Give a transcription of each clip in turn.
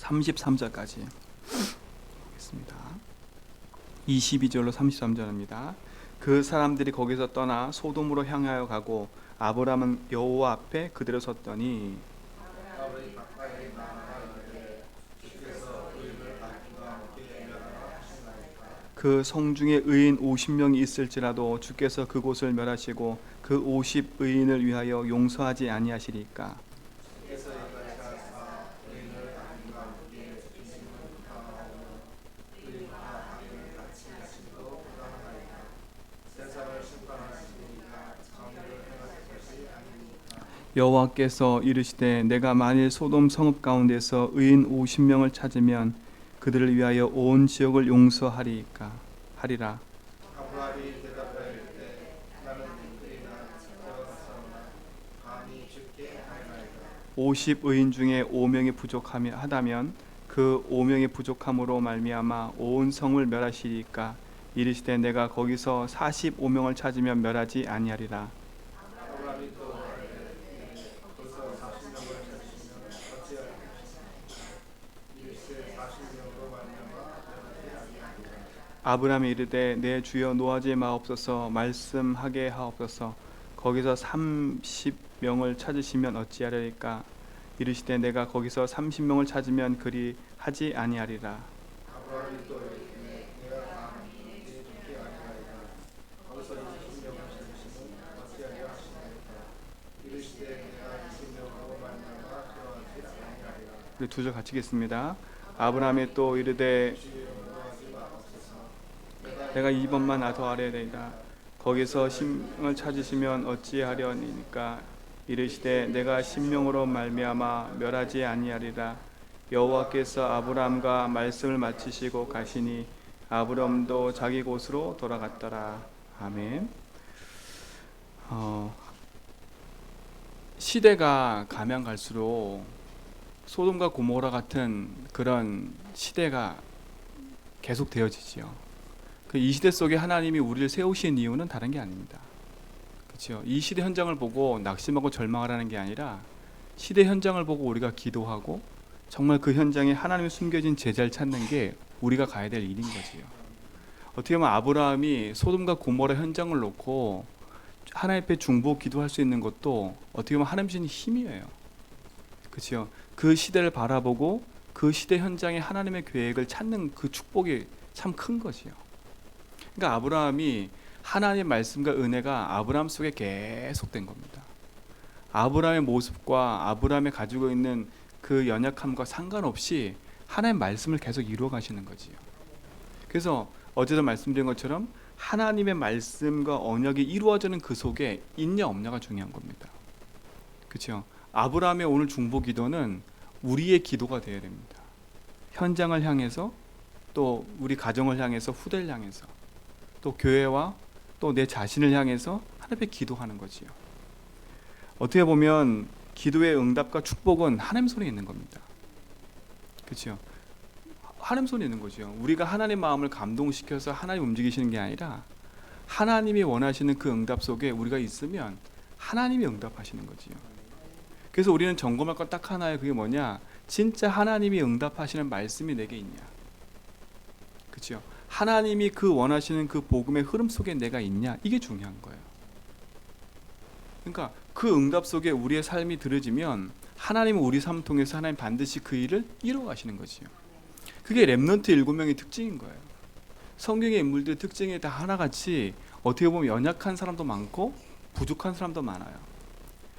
33절까지 보겠습니다. 22절로 33절입니다. 그 사람들이 거기서 떠나 소돔으로 향하여 가고 아브람은 여호와 앞에 그대로 섰더니 그 성중에 의인 50명이 있을지라도 주께서 그곳을 멸하시고 그 50의인을 위하여 용서하지 아니하시리까. 여호와께서 이르시되 내가 만일 소돔 성읍 가운데서 의인 50명을 찾으면 그들을 위하여 온 지역을 용서하리까 하리라. 아브라함이 대답하였되 나는 인들이나 되었사오나 감히 주께 하나이다. 50의인 중에 5명이 부족하며 하다면 그 5명이 부족함으로 말미암아 온 성을 멸하시리까. 이르시되 내가 거기서 45명을 찾으면 멸하지 아니하리라. 아브라함이 또 말하되 거기서 40명을 찾으시면 어찌하리까. 이르시되 40명으로 말미암아 멸하지 아니하리라. 아브라함이 이르되 내 주여 노하지 마옵소서 말씀하게 하옵소서. 거기서 30명을 찾으시면 어찌하리까. 이르시되 내가 거기서 30명을 찾으면 그리 하지 아니하리라. 아브라함이 또 이르되 내가 감히 주께 아니하리라. 거기서 20명을 찾으시면 어찌하리라 하시나이까. 이르시되 내가 20명으로 말미암아 그러하지 아니하리라. 우리 두 절 같이 읽겠습니다. 아브라함이 또 이르되 내가 이번만 더 아뢰야 되이다. 거기서 10명을 찾으시면 어찌하려니까. 이르시되 내가 10명으로 말미암아 멸하지 아니하리라. 여호와께서 아브라함과 말씀을 마치시고 가시니 아브라함도 자기 곳으로 돌아갔더라. 아멘. 시대가 가면 갈수록 소돔과 고모라 같은 그런 시대가 계속 되어지지요. 이 시대 속에 하나님이 우리를 세우신 이유는 다른 게 아닙니다. 그렇죠? 이 시대 현장을 보고 낙심하고 절망하라는 게 아니라 시대 현장을 보고 우리가 기도하고 정말 그 현장에 하나님의 숨겨진 제자를 찾는 게 우리가 가야 될 일인 거지요. 어떻게 보면 아브라함이 소돔과 고모라 현장을 놓고 하나님 앞에 중보 기도할 수 있는 것도 어떻게 보면 하나님 주신 힘이에요. 그렇죠? 그 시대를 바라보고 그 시대 현장에 하나님의 계획을 찾는 그 축복이 참 큰 거지요. 그러니까 아브라함이 하나님의 말씀과 은혜가 아브라함 속에 계속된 겁니다. 아브라함의 모습과 아브라함이 가지고 있는 그 연약함과 상관없이 하나님의 말씀을 계속 이루어 가시는 거지요. 그래서 어제도 말씀드린 것처럼 하나님의 말씀과 언약이 이루어지는 그 속에 있냐 없냐가 중요한 겁니다. 그렇죠? 아브라함의 오늘 중보 기도는 우리의 기도가 되어야 됩니다. 현장을 향해서 또 우리 가정을 향해서 후대를 향해서 또 교회와 또 내 자신을 향해서 하나님께 기도하는 거지요. 어떻게 보면 기도의 응답과 축복은 하나님 손에 있는 겁니다. 그렇죠? 하나님 손에 있는 거죠. 우리가 하나님 마음을 감동시켜서 하나님 움직이시는 게 아니라 하나님이 원하시는 그 응답 속에 우리가 있으면 하나님이 응답하시는 거지요. 그래서 우리는 점검할 건 딱 하나예요. 그게 뭐냐? 진짜 하나님이 응답하시는 말씀이 내게 있냐? 그렇죠? 하나님이 그 원하시는 그 복음의 흐름 속에 내가 있냐? 이게 중요한 거예요. 그러니까 그 응답 속에 우리의 삶이 들어지면 하나님은 우리 삶 통해서 하나님 반드시 그 일을 이루어 가시는 거지요. 그게 렘넌트 7명의 특징인 거예요. 성경의 인물들의 특징이 다 하나같이 어떻게 보면 연약한 사람도 많고 부족한 사람도 많아요.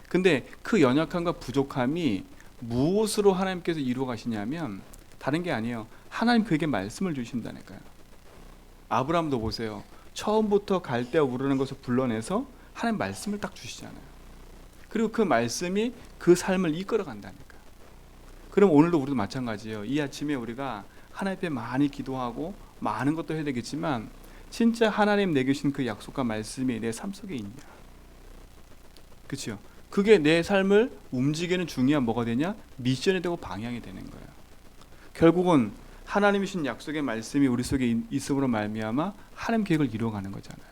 근데 그 연약함과 부족함이 무엇으로 하나님께서 이루어 가시냐면 다른 게 아니에요. 하나님 그에게 말씀을 주신다니까요. 아브라함도 보세요. 처음부터 갈대아 우르는 것을 불러내서 하나님 말씀을 딱 주시잖아요. 그리고 그 말씀이 그 삶을 이끌어 간다니까요. 그럼 오늘도 우리도 마찬가지예요. 이 아침에 우리가 하나님 앞에 많이 기도하고 많은 것도 해야 되겠지만 진짜 하나님 내게 주신 그 약속과 말씀이 내 삶 속에 있냐? 그렇죠? 그게 내 삶을 움직이는 중요한 뭐가 되냐? 미션이 되고 방향이 되는 거예요. 결국은 하나님이 주신 약속의 말씀이 우리 속에 있음으로 말미암아 하나님 계획을 이루어가는 거잖아요.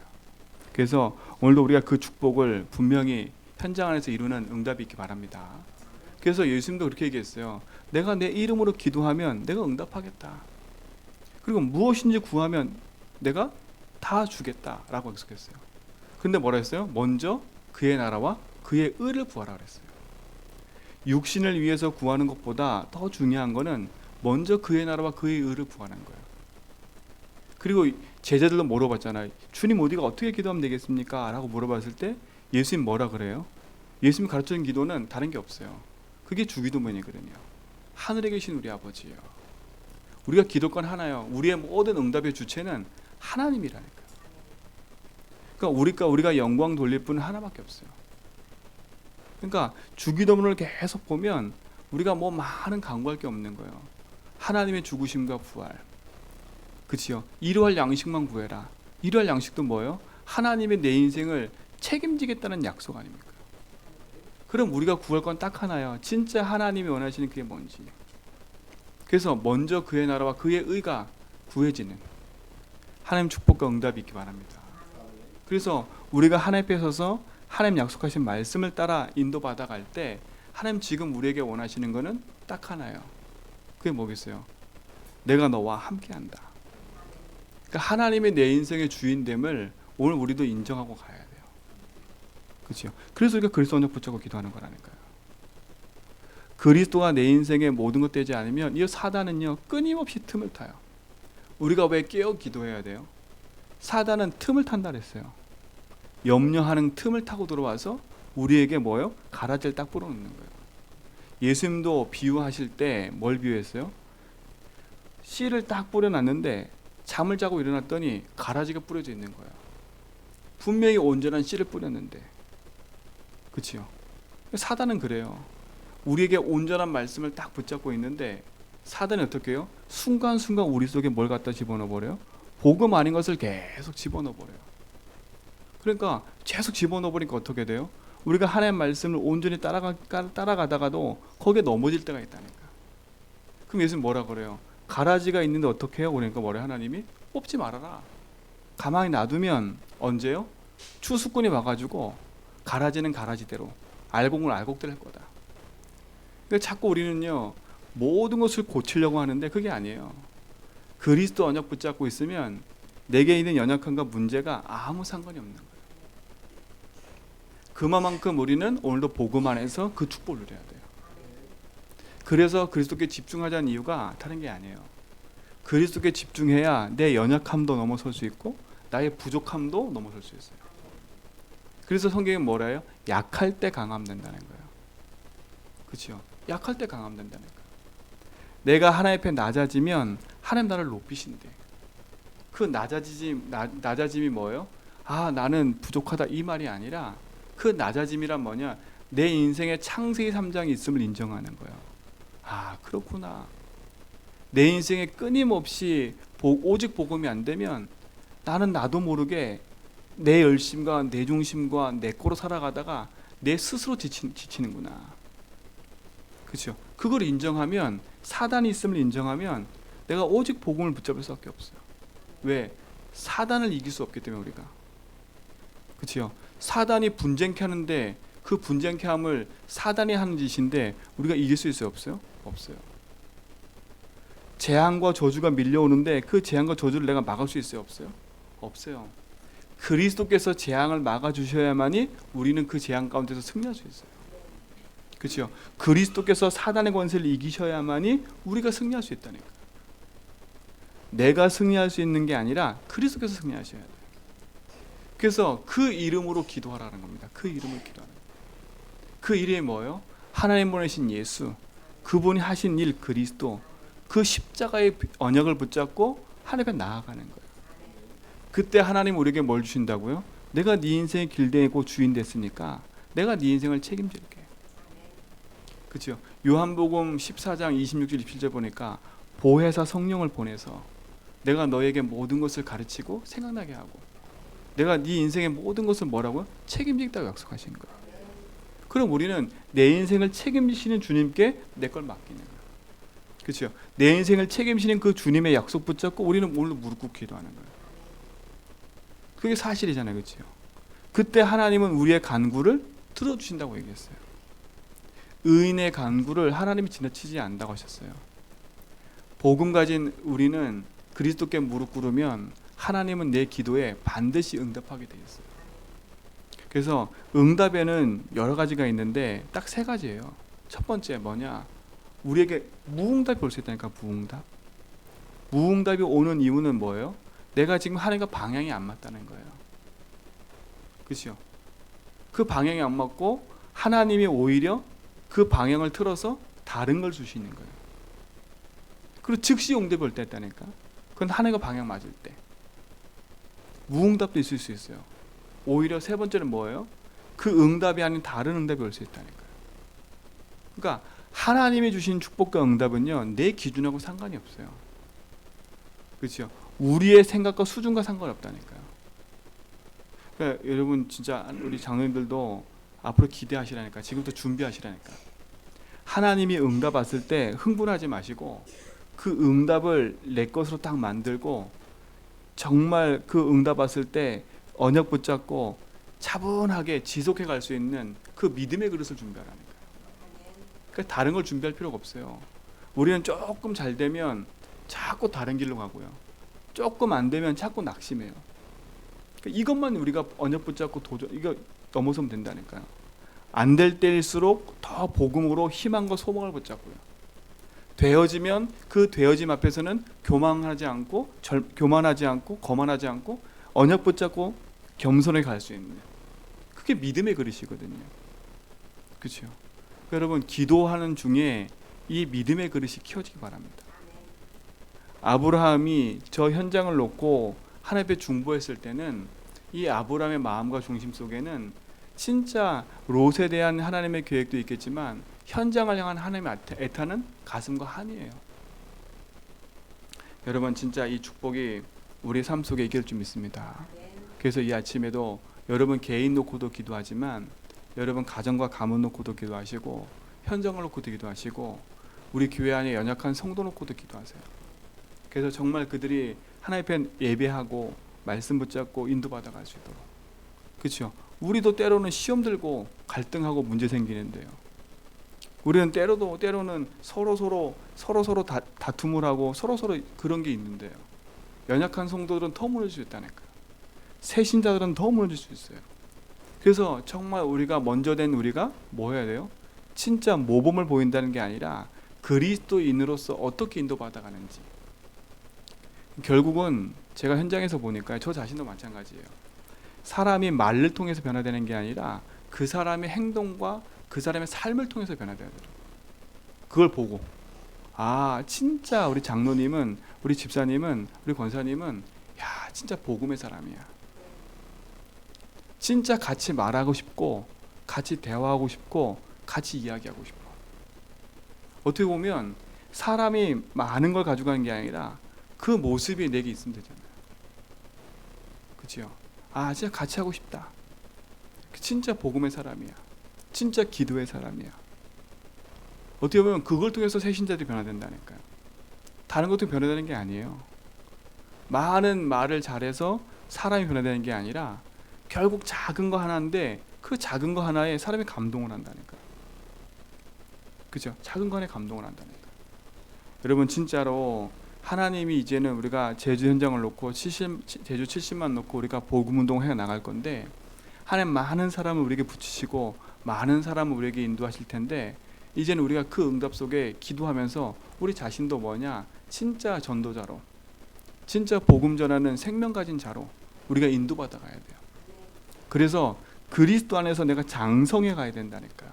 그래서 오늘도 우리가 그 축복을 분명히 현장 안에서 이루는 응답이 있기 바랍니다. 그래서 예수님도 그렇게 얘기했어요. 내가 내 이름으로 기도하면 내가 응답하겠다. 그리고 무엇인지 구하면 내가 다 주겠다라고 약속했어요. 근데 뭐라 했어요? 먼저 그의 나라와 그의 의를 구하라 그랬어요. 육신을 위해서 구하는 것보다 더 중요한 거는 먼저 그의 나라와 그의 의를 구하는 거예요. 그리고 제자들도 물어봤잖아요. 주님 우리가 어떻게 기도하면 되겠습니까? 라고 물어봤을 때 예수님 뭐라 그래요? 예수님 가르쳐준 기도는 다른 게 없어요. 그게 주기도문이거든요. 하늘에 계신 우리 아버지요. 우리가 기도할 건 하나요. 우리의 모든 응답의 주체는 하나님이라니까요. 그러니까 우리가 영광 돌릴 분은 하나밖에 없어요. 그러니까 주기도문을 계속 보면 우리가 뭐 많은 강구할 게 없는 거예요. 하나님의 죽으심과 부활. 그치요? 일용할 양식만 구해라. 일용할 양식도 뭐예요? 하나님의 내 인생을 책임지겠다는 약속 아닙니까? 그럼 우리가 구할 건 딱 하나예요. 진짜 하나님이 원하시는 그게 뭔지. 그래서 먼저 그의 나라와 그의 의가 구해지는 하나님 축복과 응답이 있기 바랍니다. 그래서 우리가 하나님 앞에 서서 하나님 약속하신 말씀을 따라 인도받아 갈 때 하나님 지금 우리에게 원하시는 거는 딱 하나예요. 그게 뭐겠어요? 내가 너와 함께한다. 그러니까 하나님의 내 인생의 주인됨을 오늘 우리도 인정하고 가야 돼요. 그렇죠? 그래서 우리가 그리스도 언약 붙잡고 기도하는 거라니까요. 그리스도가 내 인생의 모든 것 되지 않으면 이 사단은요 끊임없이 틈을 타요. 우리가 왜 깨어 기도해야 돼요? 사단은 틈을 탄다 그랬어요. 염려하는 틈을 타고 들어와서 우리에게 뭐요? 가라지를 딱 뿌려놓는 거예요. 예수님도 비유하실 때 뭘 비유했어요? 씨를 딱 뿌려놨는데 잠을 자고 일어났더니 가라지가 뿌려져 있는 거예요. 분명히 온전한 씨를 뿌렸는데. 그렇죠? 사단은 그래요. 우리에게 온전한 말씀을 딱 붙잡고 있는데 사단은 어떻게 해요? 순간순간 우리 속에 뭘 갖다 집어넣어버려요? 복음 아닌 것을 계속 집어넣어버려요. 그러니까 계속 집어넣어버리니까 어떻게 돼요? 우리가 하나님의 말씀을 온전히 따라가다가도 거기에 넘어질 때가 있다니까. 그럼 예수님 뭐라 그래요? 가라지가 있는데 어떻게 해요? 그러니까 뭐래요? 하나님이 뽑지 말아라. 가만히 놔두면 언제요? 추수꾼이 와가지고 가라지는 가라지대로, 알곡은 알곡대로 할 거다. 그러니까 자꾸 우리는요 모든 것을 고치려고 하는데 그게 아니에요. 그리스도 언약 붙잡고 있으면 내게 있는 연약함과 문제가 아무 상관이 없는 거예요. 그만큼 우리는 오늘도 복음 안에서 그 축복을 누려야 돼요. 그래서 그리스도께 집중하자는 이유가 다른 게 아니에요. 그리스도께 집중해야 내 연약함도 넘어설 수 있고 나의 부족함도 넘어설 수 있어요. 그래서 성경이 뭐라 해요? 약할 때 강함된다는 거예요. 그렇죠? 약할 때 강함된다는 거예요. 내가 하나님 앞에 낮아지면 하나님 나를 높이신대. 그 낮아짐이 뭐예요? 아 나는 부족하다 이 말이 아니라 그 낮아짐이란 뭐냐? 내 인생에 창세기 3장이 있음을 인정하는 거예요. 아 그렇구나. 내 인생에 끊임없이 오직 복음이 안 되면 나는 나도 모르게 내 열심과 내 중심과 내 거로 살아가다가 내 스스로 지치는구나. 그렇죠? 그걸 인정하면 사단이 있음을 인정하면 내가 오직 복음을 붙잡을 수밖에 없어요. 왜? 사단을 이길 수 없기 때문에 우리가. 그렇죠? 사단이 분쟁케 하는데 그 분쟁케 함을 사단이 하는 짓인데 우리가 이길 수 있어요? 없어요? 없어요. 재앙과 저주가 밀려오는데 그 재앙과 저주를 내가 막을 수 있어요? 없어요? 없어요. 그리스도께서 재앙을 막아주셔야만이 우리는 그 재앙 가운데서 승리할 수 있어요. 그렇죠? 그리스도께서 사단의 권세를 이기셔야만이 우리가 승리할 수 있다니까. 내가 승리할 수 있는 게 아니라 그리스도께서 승리하셔야 돼요. 그래서 그 이름으로 기도하라는 겁니다. 그 이름을 기도하는 거예요. 그 이름이 뭐예요? 하나님 보내신 예수, 그분이 하신 일 그리스도, 그 십자가의 언약을 붙잡고 하나님 앞에 나아가는 거예요. 그때 하나님 우리에게 뭘 주신다고요? 내가 네 인생의 길되고 주인 됐으니까 내가 네 인생을 책임질게. 그렇죠? 요한복음 14장 26절 27절 보니까 보혜사 성령을 보내서 내가 너에게 모든 것을 가르치고 생각나게 하고 내가 네 인생의 모든 것을 뭐라고요? 책임지겠다고 약속하신 거예요. 그럼 우리는 내 인생을 책임지시는 주님께 내 걸 맡기는 거예요. 그렇죠? 내 인생을 책임지시는 그 주님의 약속 붙잡고 우리는 오늘도 무릎 꿇고 기도하는 거예요. 그게 사실이잖아요. 그렇죠? 그때 하나님은 우리의 간구를 들어주신다고 얘기했어요. 의인의 간구를 하나님이 지나치지 않는다고 하셨어요. 복음 가진 우리는 그리스도께 무릎 꿇으면 하나님은 내 기도에 반드시 응답하게 되어 있어요. 그래서 응답에는 여러 가지가 있는데 딱 세 가지예요. 첫 번째 뭐냐? 우리에게 무응답이 올 수 있다니까. 무응답이 오는 이유는 뭐예요? 내가 지금 하나님과 방향이 안 맞다는 거예요. 그렇죠? 그 방향이 안 맞고 하나님이 오히려 그 방향을 틀어서 다른 걸 주시는 거예요. 그리고 즉시 응답이 올 때 있다니까. 그건 하나님과 방향 맞을 때. 무응답도 있을 수 있어요. 오히려 세 번째는 뭐예요? 그 응답이 아닌 다른 응답이 올 수 있다니까요. 그러니까 하나님이 주신 축복과 응답은요, 내 기준하고 상관이 없어요. 그렇죠? 우리의 생각과 수준과 상관이 없다니까요. 그러니까 여러분 진짜 우리 장로님들도 앞으로 기대하시라니까. 지금부터 준비하시라니까. 하나님이 응답 왔을 때 흥분하지 마시고 그 응답을 내 것으로 딱 만들고 정말 그 응답 왔을 때 언약 붙잡고 차분하게 지속해 갈 수 있는 그 믿음의 그릇을 준비하라니까요. 그러니까 다른 걸 준비할 필요가 없어요. 우리는 조금 잘 되면 자꾸 다른 길로 가고요. 조금 안 되면 자꾸 낙심해요. 그러니까 이것만 우리가 언약 붙잡고 이거 넘어서면 된다니까요. 안 될 때일수록 더 복음으로 희망과 소망을 붙잡고요. 되어지면 그 되어짐 앞에서는 교만하지 않고 거만하지 않고 언약 붙잡고 겸손하게 갈 수 있는, 그게 믿음의 그릇이거든요. 그렇죠? 여러분 기도하는 중에 이 믿음의 그릇이 키워지기 바랍니다. 아브라함이 저 현장을 놓고 하나님 앞에 중보했을 때는 이 아브라함의 마음과 중심 속에는 진짜 롯에 대한 하나님의 계획도 있겠지만 현장을 향한 하나님의 애타는 가슴과 한이에요. 여러분 진짜 이 축복이 우리 삶 속에 있길 줄 믿습니다. 그래서 이 아침에도 여러분 개인 놓고도 기도하지만 여러분 가정과 가문 놓고도 기도하시고 현장을 놓고도 기도하시고 우리 교회 안에 연약한 성도 놓고도 기도하세요. 그래서 정말 그들이 하나님 앞에 예배하고 말씀 붙잡고 인도받아 갈 수 있도록. 그렇죠? 우리도 때로는 시험 들고 갈등하고 문제 생기는데요. 우리는 때로는 서로 다툼을 하고 서로 그런 게 있는데요. 연약한 성도들은 더 무너질 수 있다니까요. 새신자들은 더 무너질 수 있어요. 그래서 정말 우리가 먼저 된 우리가 뭐 해야 돼요? 진짜 모범을 보인다는 게 아니라 그리스도인으로서 어떻게 인도받아 가는지. 결국은 제가 현장에서 보니까 저 자신도 마찬가지예요. 사람이 말을 통해서 변화되는 게 아니라 그 사람의 행동과 그 사람의 삶을 통해서 변화돼야 돼요. 그걸 보고 진짜 우리 장로님은, 우리 집사님은, 우리 권사님은 진짜 복음의 사람이야. 진짜 같이 말하고 싶고 같이 대화하고 싶고 같이 이야기하고 싶어. 어떻게 보면 사람이 많은 걸 가져가는 게 아니라 그 모습이 내게 있으면 되잖아요. 그렇죠? 진짜 같이 하고 싶다. 진짜 복음의 사람이야. 진짜 기도의 사람이야. 어떻게 보면 그걸 통해서 새 신자들이 변화된다니까요. 다른 것도 변화되는 게 아니에요. 많은 말을 잘해서 사람이 변화되는 게 아니라 결국 작은 거 하나인데 그 작은 거 하나에 사람이 감동을 한다니까요. 그죠? 작은 거 하나에 감동을 한다니까요. 여러분 진짜로 하나님이 이제는 우리가 제주 현장을 놓고 제주 70만 놓고 우리가 복음 운동을 해 나갈 건데 하나님 많은 사람을 우리에게 붙이시고 많은 사람을 우리에게 인도하실 텐데 이제는 우리가 그 응답 속에 기도하면서 우리 자신도 뭐냐? 진짜 전도자로, 진짜 복음 전하는 생명 가진 자로 우리가 인도받아 가야 돼요. 그래서 그리스도 안에서 내가 장성해 가야 된다니까요.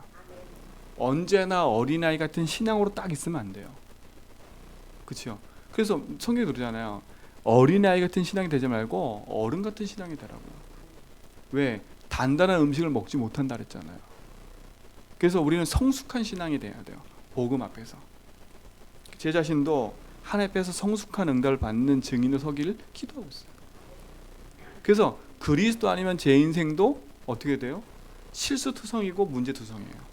언제나 어린아이 같은 신앙으로 딱 있으면 안 돼요. 그렇죠? 그래서 성경에 그러잖아요. 어린아이 같은 신앙이 되지 말고 어른 같은 신앙이 되라고요. 왜? 단단한 음식을 먹지 못한다 그랬잖아요. 그래서 우리는 성숙한 신앙이 돼야 돼요. 복음 앞에서. 제 자신도 하나님 앞에서 성숙한 응답을 받는 증인으로 서기를 기도하고 있어요. 그래서 그리스도 아니면 제 인생도 어떻게 돼요? 실수투성이고 문제투성이에요.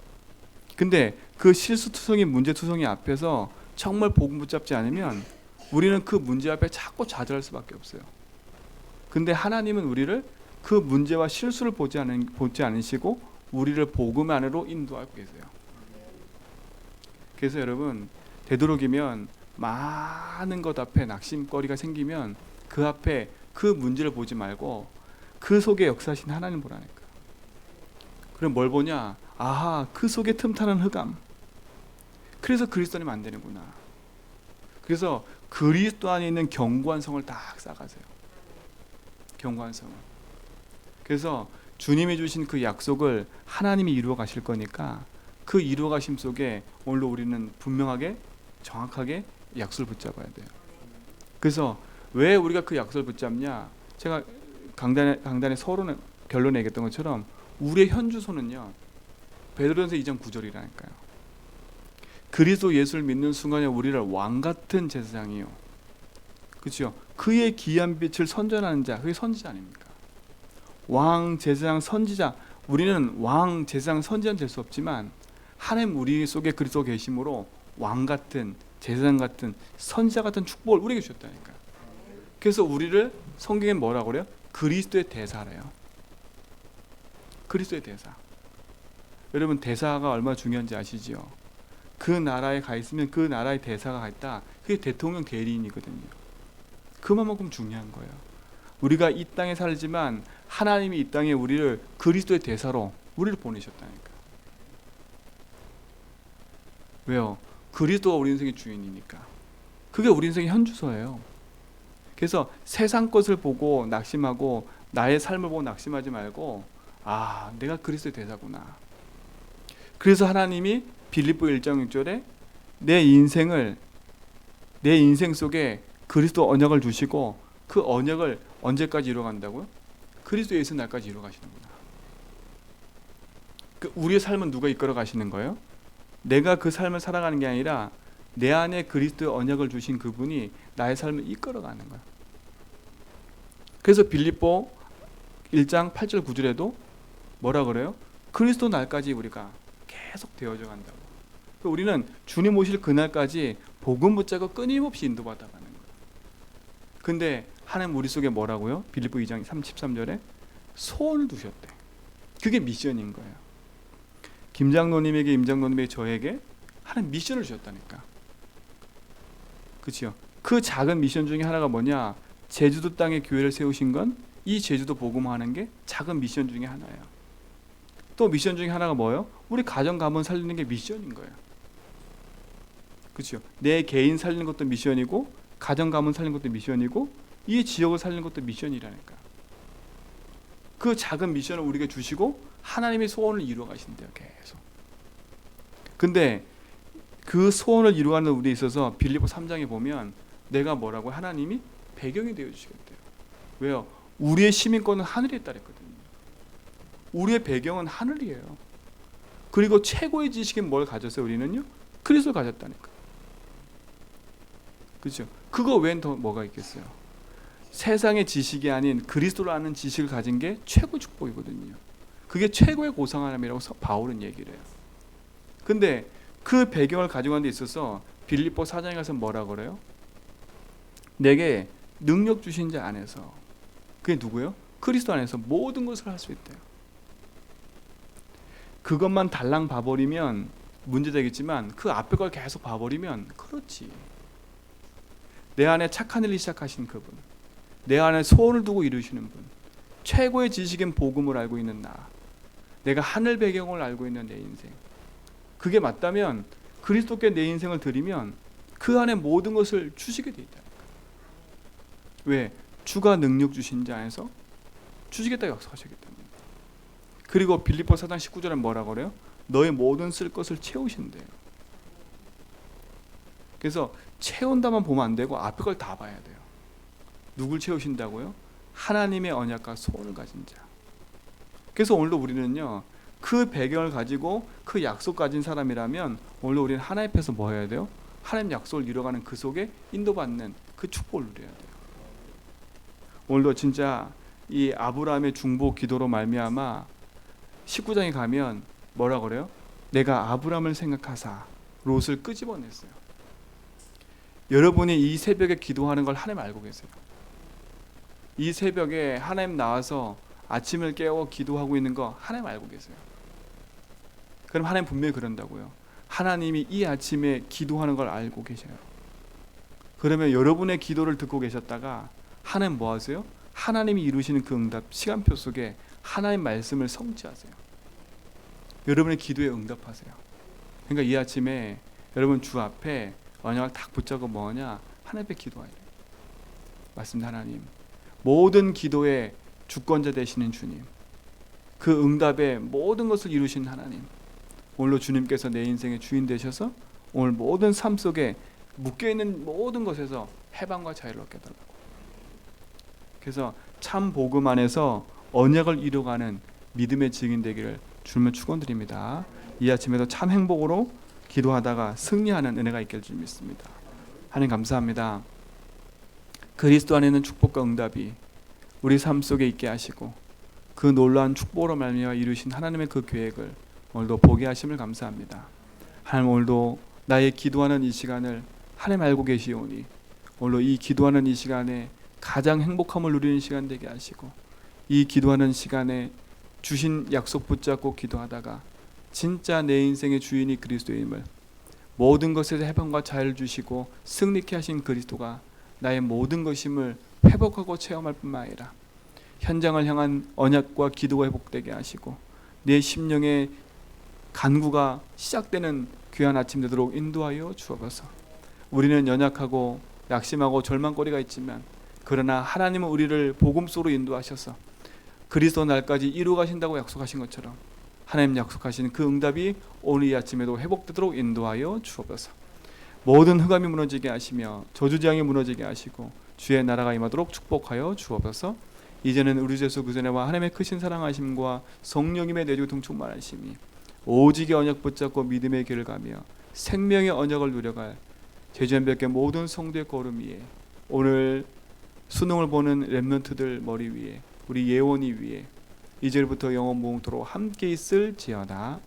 근데 그 실수투성이 문제투성이 앞에서 정말 복음 붙잡지 않으면 우리는 그 문제 앞에 자꾸 좌절할 수밖에 없어요. 근데 하나님은 우리를 그 문제와 실수를 보지 않으시고 우리를 복음 안으로 인도하고 계세요. 그래서 여러분 되도록이면 많은 것 앞에 낙심거리가 생기면 그 앞에 그 문제를 보지 말고 그 속에 역사하신 하나님 보라니까. 그럼 뭘 보냐? 아하, 그 속에 틈타는 흑암. 그래서 그리스도님 안 되는구나. 그래서 그리스도 안에 있는 견고한 성을 딱 쌓아가세요. 견고한 성을. 그래서 주님이 주신 그 약속을 하나님이 이루어 가실 거니까 그 이루어 가심 속에 오늘 우리는 분명하게 정확하게 약속을 붙잡아야 돼요. 그래서 왜 우리가 그 약속을 붙잡냐? 제가 강단에 서론에 결론에 얘기했던 것처럼 우리의 현주소는요, 베드로전서 2장 9절이라니까요. 그리스도 예수를 믿는 순간에 우리를 왕 같은 제사장이요, 그렇죠? 그의 귀한 빛을 선전하는 자, 그게 선지자 아닙니까? 왕, 제사장, 선지자. 우리는 왕, 제사장, 선지자는 될 수 없지만 하나님 우리 속에 그리스도 계심으로 왕 같은, 제사장 같은, 선지자 같은 축복을 우리에게 주셨다니까. 그래서 우리를 성경에 뭐라고 그래요? 그리스도의 대사래요. 그리스도의 대사. 여러분 대사가 얼마나 중요한지 아시죠? 그 나라에 가 있으면 그 나라의 대사가 가 있다. 그게 대통령 대리인이거든요. 그만큼 중요한 거예요. 우리가 이 땅에 살지만 하나님이 이 땅에 우리를 그리스도의 대사로 우리를 보내셨다니까. 왜요? 그리스도가 우리 인생의 주인이니까. 그게 우리 인생의 현주소예요. 그래서 세상 것을 보고 낙심하고 나의 삶을 보고 낙심하지 말고, 아, 내가 그리스도의 대사구나. 그래서 하나님이 빌립보 1장 6절에 내 인생 속에 그리스도 언약을 주시고 그 언약을 언제까지 이루어간다고요? 그리스도 예수 날까지 이루어가시는구나. 우리의 삶은 누가 이끌어 가시는 거예요? 내가 그 삶을 살아가는 게 아니라 내 안에 그리스도의 언약을 주신 그분이 나의 삶을 이끌어가는 거야. 그래서 빌립보 1장 8절 9절에도 뭐라 그래요? 그리스도 날까지 우리가 계속 되어져 간다고. 우리는 주님 오실 그날까지 복음 붙잡고 끊임없이 인도받아 가는 거예요. 근데 하나님 우리 속에 뭐라고요? 빌립보 2장 33절에 소원을 두셨대. 그게 미션인 거예요. 김장로님에게, 임장로님에게, 저에게 하나님 미션을 주셨다니까. 그렇죠? 그 작은 미션 중에 하나가 뭐냐? 제주도 땅에 교회를 세우신 건 이 제주도 복음화하는 게 작은 미션 중에 하나예요. 또 미션 중에 하나가 뭐예요? 우리 가정 가문 살리는 게 미션인 거예요. 그렇죠? 내 개인 살리는 것도 미션이고, 가정 가문 살리는 것도 미션이고, 이 지역을 살리는 것도 미션이라니까. 그 작은 미션을 우리에게 주시고 하나님의 소원을 이루어 가신대요, 계속. 근데 그 소원을 이루어가는 우리에 있어서 빌립보 3장에 보면 내가 뭐라고 하나님이 배경이 되어 주시겠대요. 왜요? 우리의 시민권은 하늘에 따랐거든요. 우리의 배경은 하늘이에요. 그리고 최고의 지식인 뭘 가졌어요? 우리는요? 그리스도를 가졌다니까. 그렇죠? 그거 외엔 더 뭐가 있겠어요? 세상의 지식이 아닌 그리스도를 아는 지식을 가진 게 최고 축복이거든요. 그게 최고의 고상함이라고 바울은 얘기를 해요. 근데 그 배경을 가지고 가는 데 있어서 빌립보 4장에 가서 뭐라 그래요? 내게 능력 주신 자 안에서, 그게 누구예요? 그리스도 안에서 모든 것을 할 수 있대요. 그것만 달랑 봐버리면 문제되겠지만 그 앞에 걸 계속 봐버리면 그렇지. 내 안에 착한 일을 시작하신 그분, 내 안에 소원을 두고 이루시는 분, 최고의 지식인 복음을 알고 있는 나, 내가 하늘 배경을 알고 있는 내 인생, 그게 맞다면 그리스도께 내 인생을 드리면 그 안에 모든 것을 주시게 돼 있다. 왜? 주가 능력 주신 자 안에서 주시겠다 약속하셨기 때문에. 그리고 빌립보 4장 19절에 뭐라 그래요? 너의 모든 쓸 것을 채우신대요. 그래서 채운다만 보면 안 되고 앞에 걸 다 봐야 돼요. 누굴 채우신다고요? 하나님의 언약과 소원을 가진 자. 그래서 오늘도 우리는요, 그 배경을 가지고 그 약속 가진 사람이라면 오늘 우리는 하나님 앞에서 뭐 해야 돼요? 하나님 약속을 이뤄가는 그 속에 인도받는 그 축복을 누려야 돼요. 오늘도 진짜 이 아브라함의 중보 기도로 말미암아 19장에 가면 뭐라 그래요? 내가 아브라함을 생각하사 롯을 끄집어냈어요. 여러분이 이 새벽에 기도하는 걸 하나님 알고 계세요. 이 새벽에 하나님 나와서 아침을 깨워 기도하고 있는 거 하나님 알고 계세요. 그럼 하나님 분명히 그런다고요. 하나님이 이 아침에 기도하는 걸 알고 계셔요. 그러면 여러분의 기도를 듣고 계셨다가 하나님 뭐 하세요? 하나님이 이루시는 그 응답 시간표 속에 하나님 말씀을 성취하세요. 여러분의 기도에 응답하세요. 그러니까 이 아침에 여러분 주 앞에 언약을 딱 붙잡고 뭐하냐? 하나님 앞에 기도해야 돼요. 맞습니다. 하나님, 모든 기도의 주권자 되시는 주님, 그 응답의 모든 것을 이루신 하나님, 오늘로 주님께서 내 인생의 주인 되셔서 오늘 모든 삶 속에 묶여있는 모든 것에서 해방과 자유를 얻게 해달라고. 그래서 참 복음 안에서 언약을 이루어가는 믿음의 증인 되기를 주님을 축원드립니다. 이 아침에도 참 행복으로 기도하다가 승리하는 은혜가 있길 줄 믿습니다. 하나님 감사합니다. 그리스도 안에 있는 축복과 응답이 우리 삶 속에 있게 하시고 그 놀라운 축복으로 말미암아 이루신 하나님의 그 계획을 오늘도 보게 하심을 감사합니다. 하나님, 오늘도 나의 기도하는 이 시간을 하나님 알고 계시오니 오늘도 이 기도하는 이 시간에 가장 행복함을 누리는 시간 되게 하시고 이 기도하는 시간에 주신 약속 붙잡고 기도하다가 진짜 내 인생의 주인이 그리스도임을, 모든 것에서 해방과 자유를 주시고 승리케 하신 그리스도가 나의 모든 것임을 회복하고 체험할 뿐만 아니라 현장을 향한 언약과 기도가 회복되게 하시고 내 심령의 간구가 시작되는 귀한 아침 되도록 인도하여 주옵소서. 우리는 연약하고 낙심하고 절망거리가 있지만 그러나 하나님은 우리를 복음 속으로 인도하셔서 그리스도 날까지 이루어 가신다고 약속하신 것처럼 하나님 약속하신 그 응답이 오늘 이 아침에도 회복되도록 인도하여 주옵소서. 모든 흑암이 무너지게 하시며 저주지향이 무너지게 하시고 주의 나라가 임하도록 축복하여 주옵소서. 이제는 우리 주 예수 그리스도의 하나님의 크신 사랑하심과 성령님의 내주 동충만하심이 오직의 언약 붙잡고 믿음의 길을 가며 생명의 언약을 누려갈 제주연백의 모든 성도의 걸음 위에, 오늘 수능을 보는 렘넌트들 머리 위에, 우리 예원이 위에 이제부터 영원 무궁토록 함께 있을지어다.